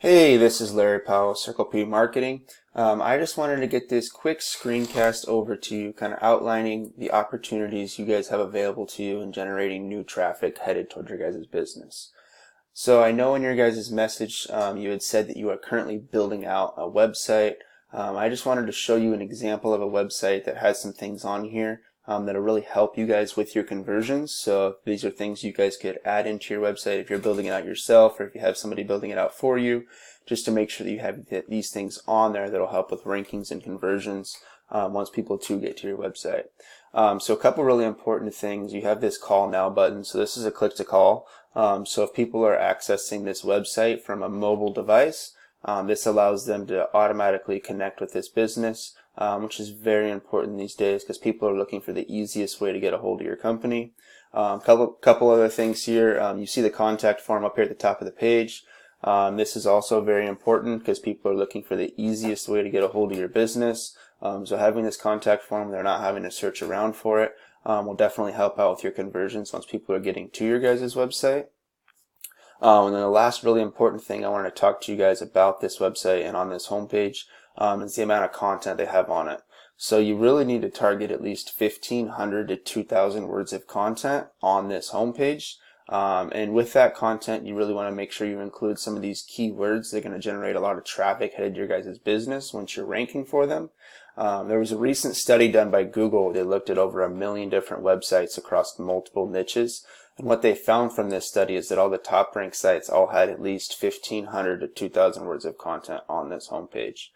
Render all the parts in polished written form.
Hey, this is Larry Powell, Circle P Marketing. I just wanted to get this quick screencast over to you, kind of outlining the opportunities you guys have available to you in generating new traffic headed towards your guys' business. So I know in your guys' message you had said that you are currently building out a website. I just wanted to show you an example of a website that has some things on here that'll really help you guys with your conversions. So these are things you guys could add into your website if you're building it out yourself, or if you have somebody building it out for you, just to make sure that you have these things on there that'll help with rankings and conversions once people do get to your website. So a couple really important things. You have this call now button. So this is a click to call. So if people are accessing this website from a mobile device, this allows them to automatically connect with this business, which is very important these days because people are looking for the easiest way to get a hold of your company. Couple other things here. You see the contact form up here at the top of the page. This is also very important because people are looking for the easiest way to get a hold of your business. So having this contact form, they're not having to search around for it, will definitely help out with your conversions once people are getting to your guys' website. And then the last really important thing I want to talk to you guys about this website and on this homepage is the amount of content they have on it. So you really need to target at least 1,500 to 2,000 words of content on this homepage. And with that content, you really want to make sure you include some of these keywords that are going to generate a lot of traffic headed to your guys' business once you're ranking for them. There was a recent study done by Google. They looked at over 1 million different websites across multiple niches. And what they found from this study is that all the top ranked sites all had at least 1,500 to 2,000 words of content on this homepage.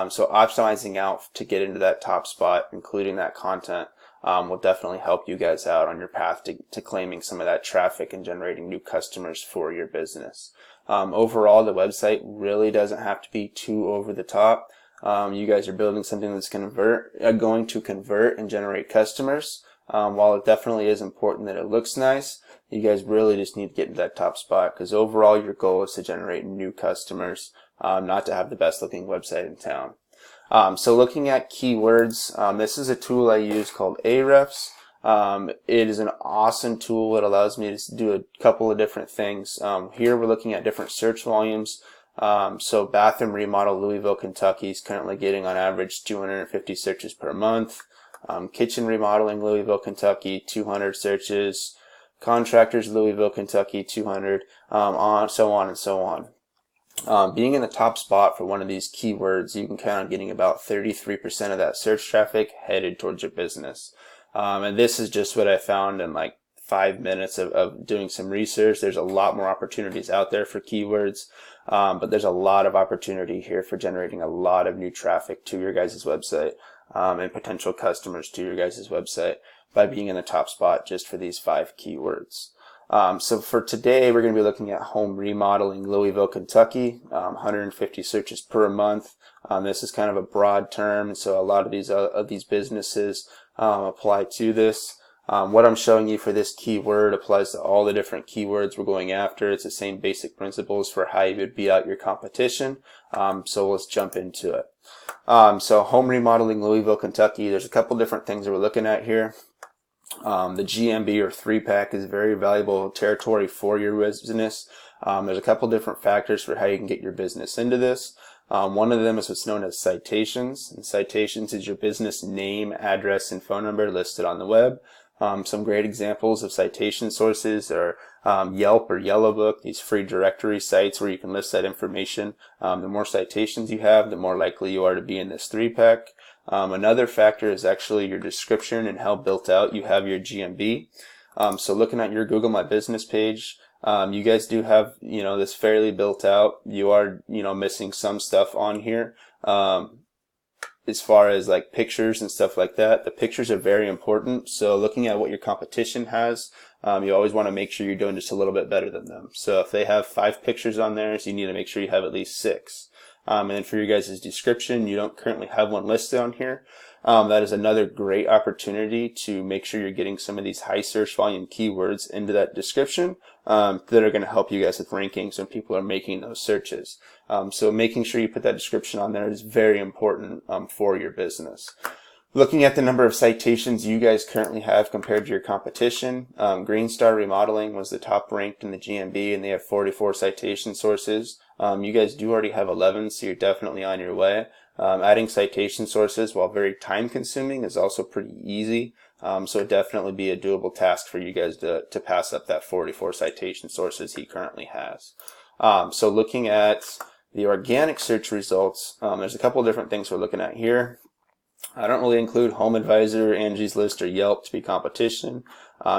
So optimizing out to get into that top spot, including that content, will definitely help you guys out on your path to claiming some of that traffic and generating new customers for your business. Overall, the website really doesn't have to be too over the top. You guys are building something that's going to convert and generate customers. While it definitely is important that it looks nice, you guys really just need to get into that top spot because overall your goal is to generate new customers, not to have the best looking website in town. So looking at keywords, this is a tool I use called Ahrefs. It is an awesome tool. It allows me to do a couple of different things. Here we're looking at different search volumes. So bathroom remodel Louisville, Kentucky is currently getting on average 250 searches per month. Kitchen remodeling Louisville, Kentucky, 200 searches. Contractors Louisville, Kentucky, 200. So on and so on. Being in the top spot for one of these keywords, you can count on getting about 33% of that search traffic headed towards your business. And this is just what I found in like 5 minutes of doing some research. There's a lot more opportunities out there for keywords, but there's a lot of opportunity here for generating a lot of new traffic to your guys' website and potential customers to your guys' website by being in the top spot just for these 5 keywords. So for today, we're going to be looking at home remodeling Louisville, Kentucky, 150 searches per month. This is kind of a broad term, so a lot of these businesses apply to this. What I'm showing you for this keyword applies to all the different keywords we're going after. It's the same basic principles for how you would beat out your competition. So let's jump into it. So home remodeling Louisville, Kentucky, there's a couple different things that we're looking at here. The GMB or 3-pack is very valuable territory for your business. There's a couple different factors for how you can get your business into this. One of them is what's known as citations. And citations is your business name, address, and phone number listed on the web. Some great examples of citation sources are Yelp or Yellow Book, these free directory sites where you can list that information. The more citations you have, the more likely you are to be in this 3-pack. Another factor is actually your description and how built out you have your GMB. So looking at your Google My Business page, you guys do have, this fairly built out. You are, missing some stuff on here. As far as like pictures and stuff like that, the pictures are very important. So looking at what your competition has, you always want to make sure you're doing just a little bit better than them. So if they have 5 pictures on there, so you need to make sure you have at least 6. And then for your guys' description, you don't currently have one listed on here. That is another great opportunity to make sure you're getting some of these high search volume keywords into that description that are going to help you guys with rankings when people are making those searches. So making sure you put that description on there is very important for your business. Looking at the number of citations you guys currently have compared to your competition, Green Star Remodeling was the top ranked in the GMB, and they have 44 citation sources. You guys do already have 11, so you're definitely on your way. Adding citation sources, while very time consuming, is also pretty easy. So it'd definitely be a doable task for you guys to pass up that 44 citation sources he currently has. So looking at the organic search results, there's a couple of different things we're looking at here. I don't really include Home Advisor, Angie's List, or Yelp to be competition,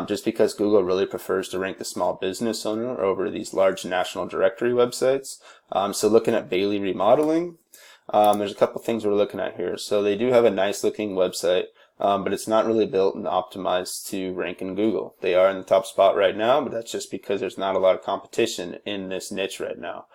just because Google really prefers to rank the small business owner over these large national directory websites. So looking at Bailey Remodeling, there's a couple things we're looking at here. So they do have a nice looking website, but it's not really built and optimized to rank in Google. They are in the top spot right now, but that's just because there's not a lot of competition in this niche right now.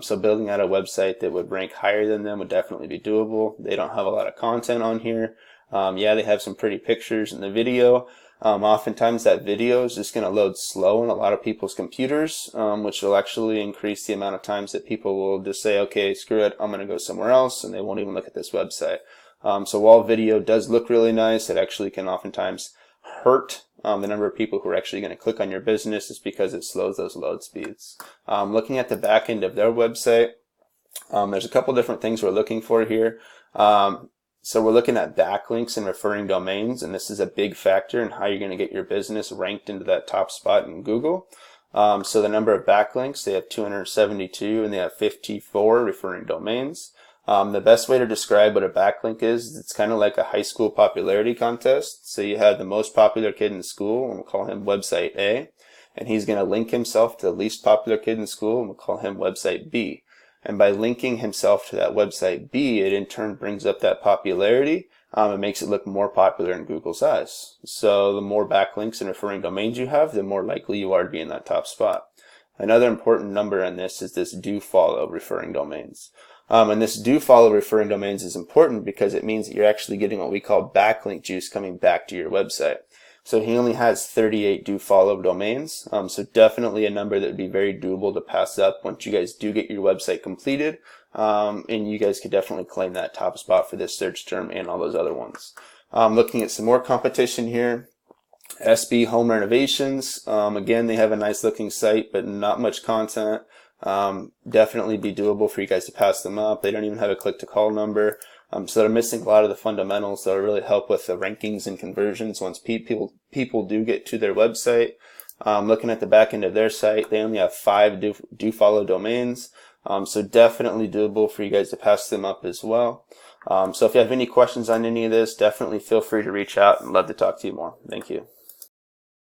So building out a website that would rank higher than them would definitely be doable. They don't have a lot of content on here. Yeah, they have some pretty pictures in the video. Oftentimes that video is just going to load slow on a lot of people's computers, which will actually increase the amount of times that people will just say, okay, screw it, I'm going to go somewhere else, and they won't even look at this website. So while video does look really nice, it actually can oftentimes hurt the number of people who are actually going to click on your business, is because it slows those load speeds. Looking at the back end of their website, there's a couple different things we're looking for here. So we're looking at backlinks and referring domains, and this is a big factor in how you're going to get your business ranked into that top spot in Google. So the number of backlinks, they have 272 and they have 54 referring domains. The best way to describe what a backlink is, it's kind of like a high school popularity contest. So you have the most popular kid in school, and we'll call him website A, and he's going to link himself to the least popular kid in school, and we'll call him website B. And by linking himself to that website B, it in turn brings up that popularity. It makes it look more popular in Google's eyes. So the more backlinks and referring domains you have, the more likely you are to be in that top spot. Another important number in this is this do follow referring domains. And this do follow referring domains is important because it means that you're actually getting what we call backlink juice coming back to your website. So he only has 38 do follow domains. So definitely a number that would be very doable to pass up once you guys do get your website completed. And you guys could definitely claim that top spot for this search term and all those other ones. Looking at some more competition here. SB Home Renovations. Again, they have a nice looking site, but not much content. Definitely be doable for you guys to pass them up. They don't even have a click to call number. So they're missing a lot of the fundamentals that will really help with the rankings and conversions once people do get to their website. Looking at the back end of their site, they only have 5 do follow domains. So definitely doable for you guys to pass them up as well. So if you have any questions on any of this, definitely feel free to reach out, and love to talk to you more. Thank you.